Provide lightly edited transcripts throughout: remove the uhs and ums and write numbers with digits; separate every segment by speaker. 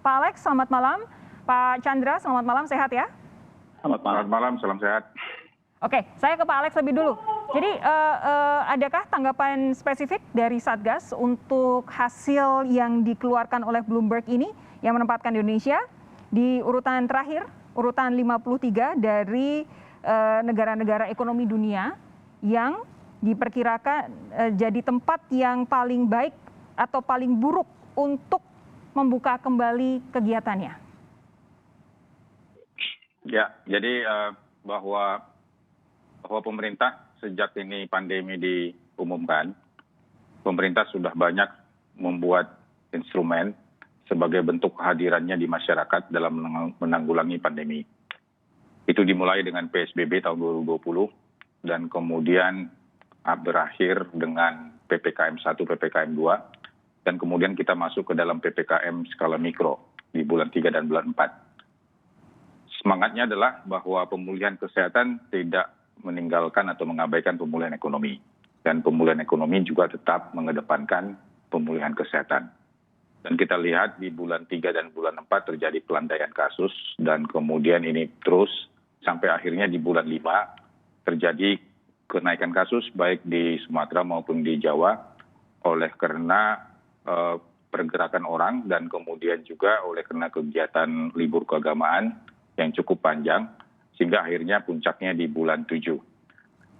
Speaker 1: Pak Alex, selamat malam. Pak Chandra, selamat malam, sehat ya?
Speaker 2: Selamat malam, salam sehat.
Speaker 1: Oke, saya ke Pak Alex lebih dulu. Jadi adakah tanggapan spesifik dari Satgas untuk hasil yang dikeluarkan oleh Bloomberg ini yang menempatkan Indonesia di urutan terakhir, urutan 53 dari negara-negara ekonomi dunia yang diperkirakan jadi tempat yang paling baik atau paling buruk untuk membuka kembali kegiatannya?
Speaker 2: Ya, jadi bahwa pemerintah sejak ini pandemi diumumkan, pemerintah sudah banyak membuat instrumen sebagai bentuk kehadirannya di masyarakat dalam menanggulangi pandemi. Itu dimulai dengan PSBB tahun 2020 dan kemudian berakhir dengan PPKM 1, PPKM 2, dan kemudian kita masuk ke dalam PPKM skala mikro di bulan 3 dan bulan 4. Semangatnya adalah bahwa pemulihan kesehatan tidak meninggalkan atau mengabaikan pemulihan ekonomi. Dan pemulihan ekonomi juga tetap mengedepankan pemulihan kesehatan. Dan kita lihat di bulan 3 dan bulan 4 terjadi pelandaian kasus dan kemudian ini terus sampai akhirnya di bulan 5 terjadi kenaikan kasus baik di Sumatera maupun di Jawa oleh karena pergerakan orang dan kemudian juga oleh karena kegiatan libur keagamaan yang cukup panjang, sehingga akhirnya puncaknya di bulan 7.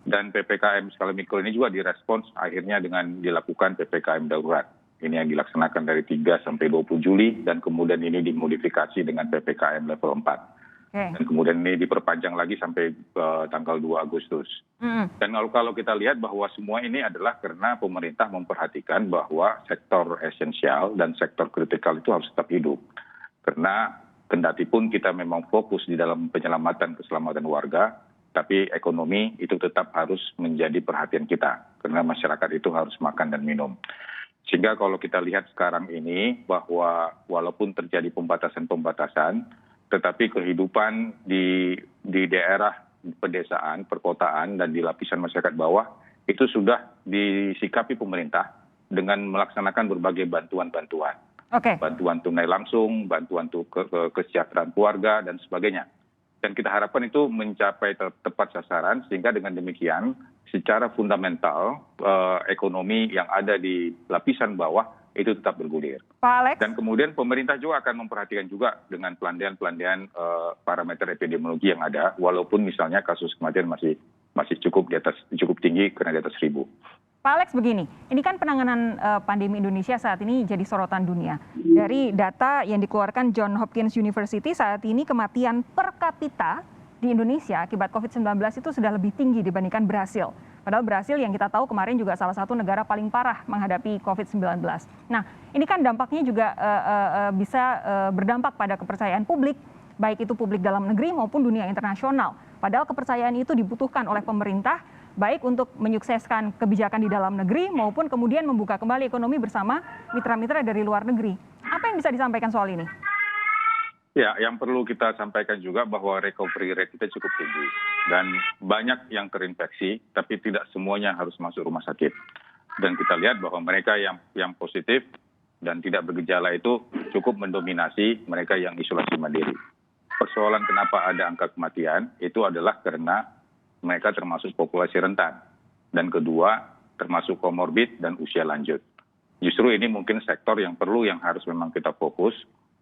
Speaker 2: Dan PPKM skala mikro ini juga direspons akhirnya dengan dilakukan PPKM darurat. Ini yang dilaksanakan dari 3 sampai 20 Juli, dan kemudian ini dimodifikasi dengan PPKM level 4. Dan kemudian ini diperpanjang lagi sampai tanggal 2 Agustus. Dan kalau kita lihat bahwa semua ini adalah karena pemerintah memperhatikan bahwa sektor esensial dan sektor kritikal itu harus tetap hidup. Karena kendati pun kita memang fokus di dalam penyelamatan keselamatan warga, tapi ekonomi itu tetap harus menjadi perhatian kita, karena masyarakat itu harus makan dan minum. Sehingga kalau kita lihat sekarang ini bahwa walaupun terjadi pembatasan-pembatasan, tetapi kehidupan di daerah pedesaan, perkotaan, dan di lapisan masyarakat bawah, itu sudah disikapi pemerintah dengan melaksanakan berbagai bantuan-bantuan. Bantuan tunai langsung, bantuan kesejahteraan keluarga, dan sebagainya. Dan kita harapkan itu mencapai tepat sasaran, sehingga dengan demikian secara fundamental ekonomi yang ada di lapisan bawah itu tetap bergulir.
Speaker 1: Pak Alex. Dan
Speaker 2: kemudian pemerintah juga akan memperhatikan juga dengan pelandaian parameter epidemiologi yang ada, walaupun misalnya kasus kematian masih cukup tinggi karena di atas 1.000.
Speaker 1: Pak Alex, begini, ini kan penanganan pandemi Indonesia saat ini jadi sorotan dunia. Dari data yang dikeluarkan Johns Hopkins University, saat ini kematian per kapita di Indonesia akibat COVID-19 itu sudah lebih tinggi dibandingkan Brasil. Padahal Brasil yang kita tahu kemarin juga salah satu negara paling parah menghadapi COVID-19. Nah, ini kan dampaknya juga bisa berdampak pada kepercayaan publik, baik itu publik dalam negeri maupun dunia internasional. Padahal kepercayaan itu dibutuhkan oleh pemerintah, baik untuk menyukseskan kebijakan di dalam negeri maupun kemudian membuka kembali ekonomi bersama mitra-mitra dari luar negeri. Apa yang bisa disampaikan soal ini?
Speaker 2: Ya, yang perlu kita sampaikan juga bahwa recovery rate kita cukup tinggi. Dan banyak yang terinfeksi, tapi tidak semuanya harus masuk rumah sakit. Dan kita lihat bahwa mereka yang positif dan tidak bergejala itu cukup mendominasi mereka yang isolasi mandiri. Persoalan kenapa ada angka kematian itu adalah karena mereka termasuk populasi rentan. Dan kedua, termasuk komorbid dan usia lanjut. Justru ini mungkin sektor yang harus memang kita fokus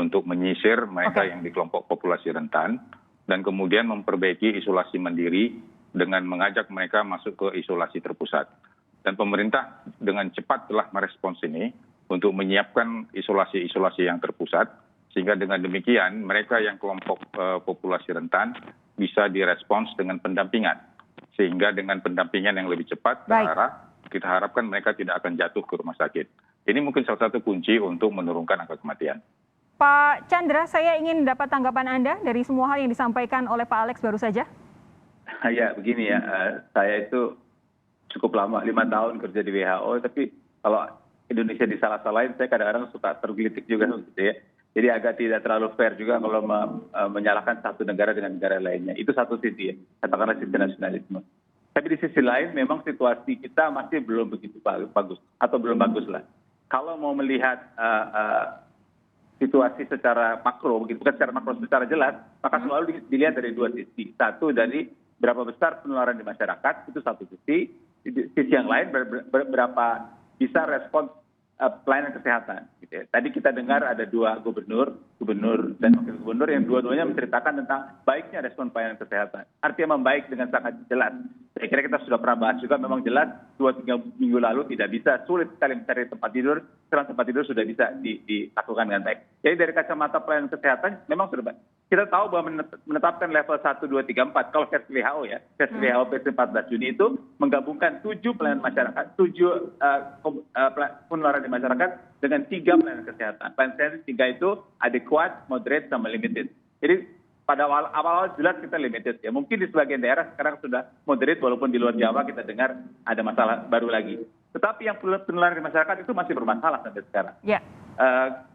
Speaker 2: untuk menyisir mereka yang di kelompok populasi rentan, dan kemudian memperbaiki isolasi mandiri dengan mengajak mereka masuk ke isolasi terpusat. Dan pemerintah dengan cepat telah merespons ini untuk menyiapkan isolasi-isolasi yang terpusat, sehingga dengan demikian mereka yang kelompok populasi rentan bisa direspons dengan pendampingan. Sehingga dengan pendampingan yang lebih cepat terarah, kita harapkan mereka tidak akan jatuh ke rumah sakit. Ini mungkin salah satu kunci untuk menurunkan angka kematian.
Speaker 1: Pak Chandra, saya ingin dapat tanggapan Anda dari semua hal yang disampaikan oleh Pak Alex baru saja.
Speaker 3: Ya, begini ya, saya itu cukup lama, 5 tahun kerja di WHO, tapi kalau Indonesia disalah-salahin, saya kadang-kadang suka tergelitik juga gitu ya. Jadi agak tidak terlalu fair juga kalau menyalahkan satu negara dengan negara lainnya. Itu satu sisi ya, katakanlah sisi nasionalisme. Tapi di sisi lain memang situasi kita masih belum begitu bagus atau belum bagus lah. Kalau mau melihat situasi secara makro, begitu bukan secara makro, secara jelas, maka selalu dilihat dari dua sisi. Satu dari berapa besar penularan di masyarakat, itu satu sisi. Sisi yang lain berapa bisa respon pelayanan kesehatan. Gitu ya. Tadi kita dengar ada dua gubernur dan wakil gubernur yang dua-duanya menceritakan tentang baiknya respon pelayanan kesehatan. Artinya membaik dengan sangat jelas. Saya kira kita sudah pernah bahas juga, memang jelas 2-3 minggu lalu tidak bisa, sulit sekali mencari tempat tidur, sekarang tempat tidur sudah bisa dilakukan dengan baik. Jadi dari kacamata pelayanan kesehatan memang sudah baik. Kita tahu bahwa menetapkan level 1, 2, 3, 4, kalau versi WHO ya, versi WHO versi 14 Juni itu menggabungkan 7 pelayanan masyarakat, 7 penularan di masyarakat dengan 3 pelayanan kesehatan. Pelayanan kesehatan 3 itu adequate, moderate, sama limited. Jadi pada awal-awal jelas kita limited ya. Mungkin di sebagian daerah sekarang sudah moderate, walaupun di luar Jawa kita dengar ada masalah baru lagi. Tetapi yang penularan di masyarakat itu masih bermasalah sampai sekarang.
Speaker 1: Ya.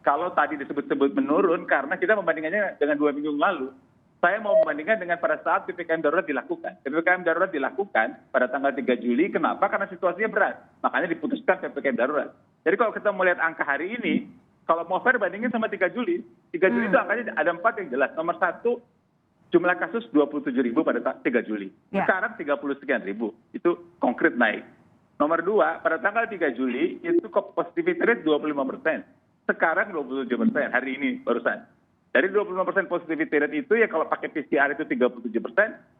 Speaker 3: Kalau tadi disebut-sebut menurun karena kita membandingkannya dengan 2 minggu lalu, saya mau membandingkan dengan pada saat PPKM darurat dilakukan. PPKM darurat dilakukan pada tanggal 3 Juli, kenapa? Karena situasinya berat. Makanya diputuskan PPKM darurat. Jadi kalau kita melihat angka hari ini, kalau mau fair bandingin sama 3 Juli, 3 Juli itu angkanya ada 4 yang jelas. Nomor 1, jumlah kasus 27.000 pada 3 Juli.
Speaker 1: Ya.
Speaker 3: Sekarang 30 sekian ribu. Itu konkret naik. Nomor 2, pada tanggal 3 Juli itu positivity rate 25%. Sekarang 27% hari ini barusan. Dari 25% positivity rate itu ya kalau pakai PCR itu 37%,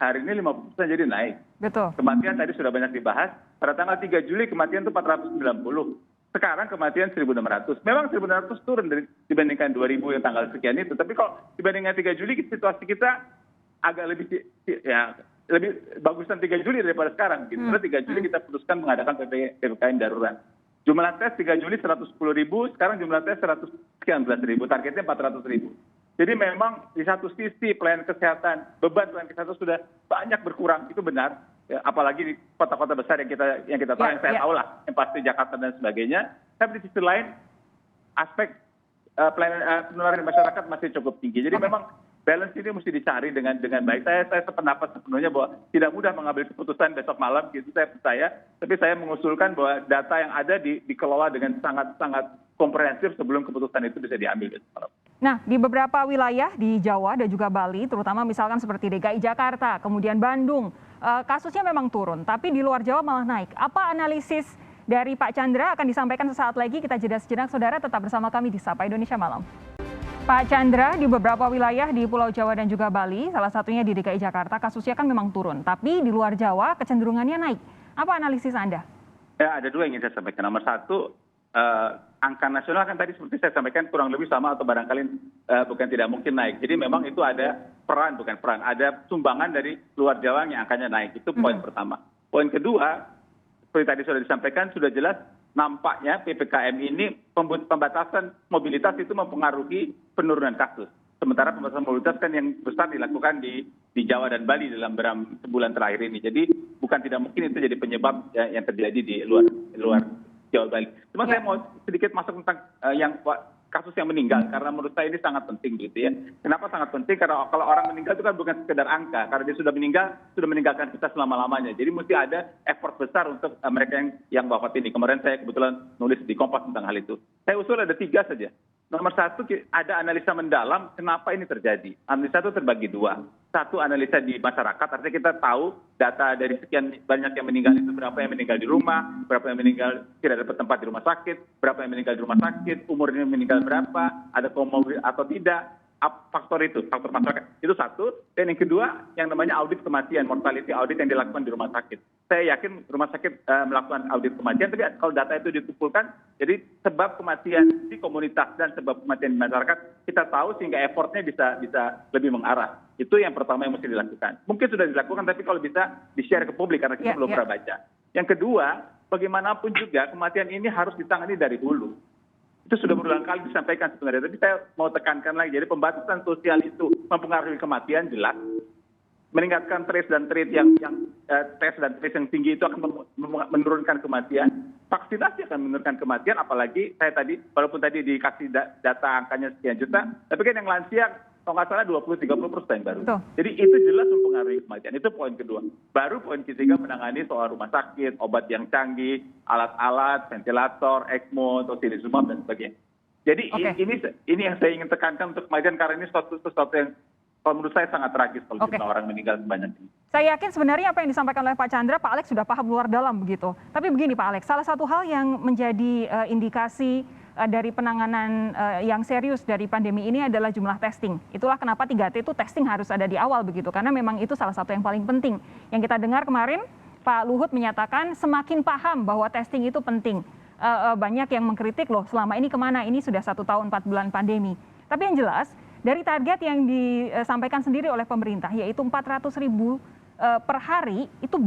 Speaker 3: hari ini 50% jadi naik.
Speaker 1: Betul.
Speaker 3: Kematian tadi sudah banyak dibahas. Pada tanggal 3 Juli kematian itu 490. Sekarang kematian 1.600. Memang 1.600 turun dibandingkan 2.000 yang tanggal sekian itu. Tapi kalau dibandingkan 3 Juli situasi kita agak lebih bagusan 3 Juli daripada sekarang. Gitu. Karena 3 Juli kita putuskan mengadakan PPKM darurat. Jumlah tes 3 Juli 110.000, sekarang jumlah tes 119.000, targetnya 400.000. Jadi memang di satu sisi pelayanan kesehatan, beban pelayanan kesehatan sudah banyak berkurang, itu benar. Ya, apalagi di kota-kota besar yang kita tahu, yang saya tahu lah, yang pasti Jakarta dan sebagainya. Tapi di sisi lain, aspek penularan di masyarakat masih cukup tinggi. Jadi memang balance ini mesti dicari dengan baik. Saya sependapat sepenuhnya bahwa tidak mudah mengambil keputusan besok malam, gitu saya percaya. Tapi saya mengusulkan bahwa data yang ada dikelola dengan sangat komprehensif sebelum keputusan itu bisa diambil besok malam.
Speaker 1: Nah, di beberapa wilayah di Jawa dan juga Bali, terutama misalkan seperti DKI Jakarta, kemudian Bandung, kasusnya memang turun, tapi di luar Jawa malah naik. Apa analisis dari Pak Chandra akan disampaikan sesaat lagi, kita jeda sejenak, saudara tetap bersama kami di Sapa Indonesia Malam. Pak Chandra, di beberapa wilayah di Pulau Jawa dan juga Bali, salah satunya di DKI Jakarta, kasusnya kan memang turun. Tapi di luar Jawa kecenderungannya naik. Apa analisis Anda?
Speaker 3: Ya, ada 2 yang ingin saya sampaikan. Nomor 1, angka nasional kan tadi seperti saya sampaikan kurang lebih sama atau barangkali bukan tidak mungkin naik. Jadi memang itu ada ada sumbangan dari luar Jawa yang angkanya naik. Itu poin pertama. Poin kedua, seperti tadi sudah disampaikan, sudah jelas nampaknya PPKM ini pembatasan mobilitas itu mempengaruhi penurunan kasus. Sementara pembatasan mobilitas kan yang besar dilakukan di Jawa dan Bali dalam sebulan terakhir ini. Jadi bukan tidak mungkin itu jadi penyebab yang terjadi di luar Jawa Bali. Cuma saya mau sedikit masuk tentang kasus yang meninggal, karena menurut saya ini sangat penting gitu ya. Kenapa sangat penting? Karena kalau orang meninggal itu kan bukan sekedar angka, karena dia sudah meninggalkan kita selama-lamanya. Jadi mesti ada effort besar untuk mereka yang wafat ini. Kemarin saya kebetulan nulis di Kompas tentang hal itu. Saya usul ada 3 saja. Nomor 1, ada analisa mendalam kenapa ini terjadi. Analisa itu terbagi 2. 1, analisa di masyarakat, artinya kita tahu data dari sekian banyak yang meninggal itu, berapa yang meninggal di rumah, berapa yang meninggal tidak dapat tempat di rumah sakit, berapa yang meninggal di rumah sakit, umurnya meninggal berapa, ada komorbid atau tidak, faktor masyarakat. Itu 1. Dan yang kedua, yang namanya audit kematian, mortality audit yang dilakukan di rumah sakit. Saya yakin rumah sakit melakukan audit kematian, tapi kalau data itu dikumpulkan, jadi sebab kematian di komunitas dan sebab kematian di masyarakat, kita tahu sehingga effortnya bisa lebih mengarah. Itu yang pertama yang mesti dilakukan. Mungkin sudah dilakukan, tapi kalau bisa di-share ke publik, karena kita belum pernah baca. Yang kedua, bagaimanapun juga kematian ini harus ditangani dari hulu. Itu sudah berulang kali disampaikan sebenarnya, tapi saya mau tekankan lagi. Jadi pembatasan sosial itu mempengaruhi kematian jelas. Meningkatkan trace dan treat yang tinggi itu akan menurunkan kematian. Vaksinasi akan menurunkan kematian, apalagi walaupun tadi dikasih data angkanya sekian juta, tapi kan yang lansia kalau nggak salah 20-30% baru. Betul. Jadi itu jelas mempengaruhi kematian. Itu poin kedua. Baru poin ketiga menangani soal rumah sakit, obat yang canggih, alat-alat, ventilator, ECMO, tocilizumab dan sebagainya. Jadi
Speaker 1: Oke.
Speaker 3: ini yang saya ingin tekankan untuk kemajuan, karena ini sesuatu yang kalau menurut saya sangat tragis kalau
Speaker 1: Oke.
Speaker 3: jumlah orang meninggal sebanyak ini.
Speaker 1: Saya yakin sebenarnya apa yang disampaikan oleh Pak Chandra, Pak Alex sudah paham luar dalam begitu. Tapi begini Pak Alex, salah satu hal yang menjadi indikasi dari penanganan yang serius dari pandemi ini adalah jumlah testing. Itulah kenapa 3T itu testing harus ada di awal begitu, karena memang itu salah satu yang paling penting. Yang kita dengar kemarin, Pak Luhut menyatakan semakin paham bahwa testing itu penting. Banyak yang mengkritik loh, selama ini kemana? Ini sudah 1 tahun 4 bulan pandemi. Tapi yang jelas, dari target yang disampaikan sendiri oleh pemerintah, yaitu 400.000 per hari, itu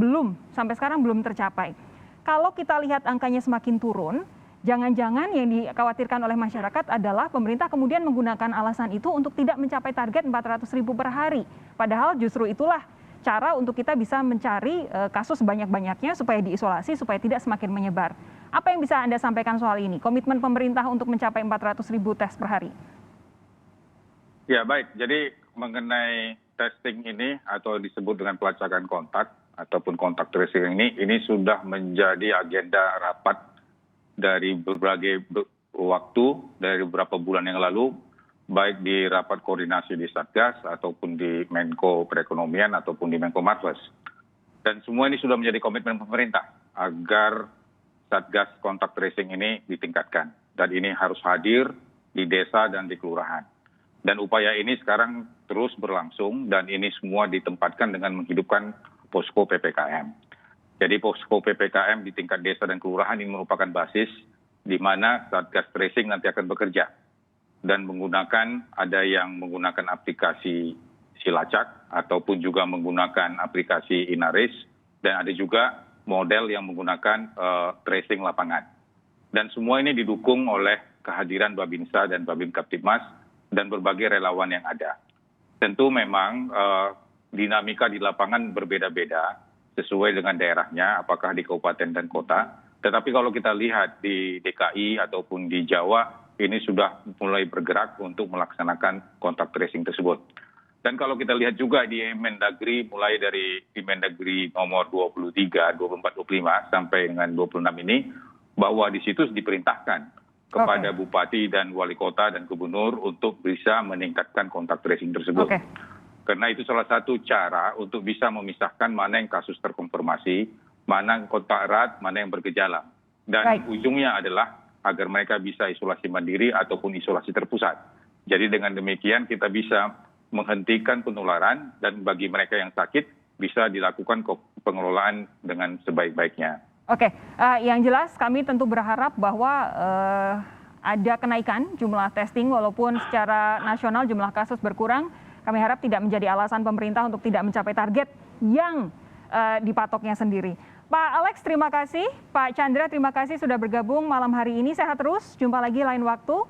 Speaker 1: sampai sekarang belum tercapai. Kalau kita lihat angkanya semakin turun, jangan-jangan yang dikhawatirkan oleh masyarakat adalah pemerintah kemudian menggunakan alasan itu untuk tidak mencapai target 400.000 per hari. Padahal justru itulah cara untuk kita bisa mencari kasus sebanyak-banyaknya supaya diisolasi, supaya tidak semakin menyebar. Apa yang bisa Anda sampaikan soal ini? Komitmen pemerintah untuk mencapai 400.000 tes per hari.
Speaker 2: Ya baik, jadi mengenai testing ini atau disebut dengan pelacakan kontak ataupun kontak tracing ini sudah menjadi agenda rapat dari berbagai waktu, dari beberapa bulan yang lalu, baik di rapat koordinasi di Satgas ataupun di Menko Perekonomian ataupun di Menko Marves. Dan semua ini sudah menjadi komitmen pemerintah agar Satgas kontak tracing ini ditingkatkan. Dan ini harus hadir di desa dan di kelurahan. Dan upaya ini sekarang terus berlangsung dan ini semua ditempatkan dengan menghidupkan posko PPKM. Jadi posko PPKM di tingkat desa dan kelurahan ini merupakan basis di mana Satgas tracing nanti akan bekerja. Dan ada yang menggunakan aplikasi Silacak ataupun juga menggunakan aplikasi Inaris, dan ada juga model yang menggunakan tracing lapangan. Dan semua ini didukung oleh kehadiran Babinsa dan Babin Kaptipmas dan berbagai relawan yang ada. Tentu memang dinamika di lapangan berbeda-beda sesuai dengan daerahnya, apakah di kabupaten dan kota. Tetapi kalau kita lihat di DKI ataupun di Jawa, ini sudah mulai bergerak untuk melaksanakan kontak tracing tersebut. Dan kalau kita lihat juga di Mendagri, mulai dari di Mendagri nomor 23, 24, 25 sampai dengan 26 ini, bahwa di situ diperintahkan kepada bupati dan wali kota dan gubernur untuk bisa meningkatkan kontak tracing tersebut. Karena itu salah satu cara untuk bisa memisahkan mana yang kasus terkonfirmasi, mana yang kontak erat, mana yang bergejala. Dan ujungnya adalah agar mereka bisa isolasi mandiri ataupun isolasi terpusat. Jadi dengan demikian kita bisa menghentikan penularan dan bagi mereka yang sakit bisa dilakukan pengelolaan dengan sebaik-baiknya.
Speaker 1: Oke, yang jelas kami tentu berharap bahwa ada kenaikan jumlah testing walaupun secara nasional jumlah kasus berkurang. Kami harap tidak menjadi alasan pemerintah untuk tidak mencapai target yang dipatoknya sendiri. Pak Alex, terima kasih. Pak Chandra, terima kasih sudah bergabung malam hari ini. Sehat terus, jumpa lagi lain waktu.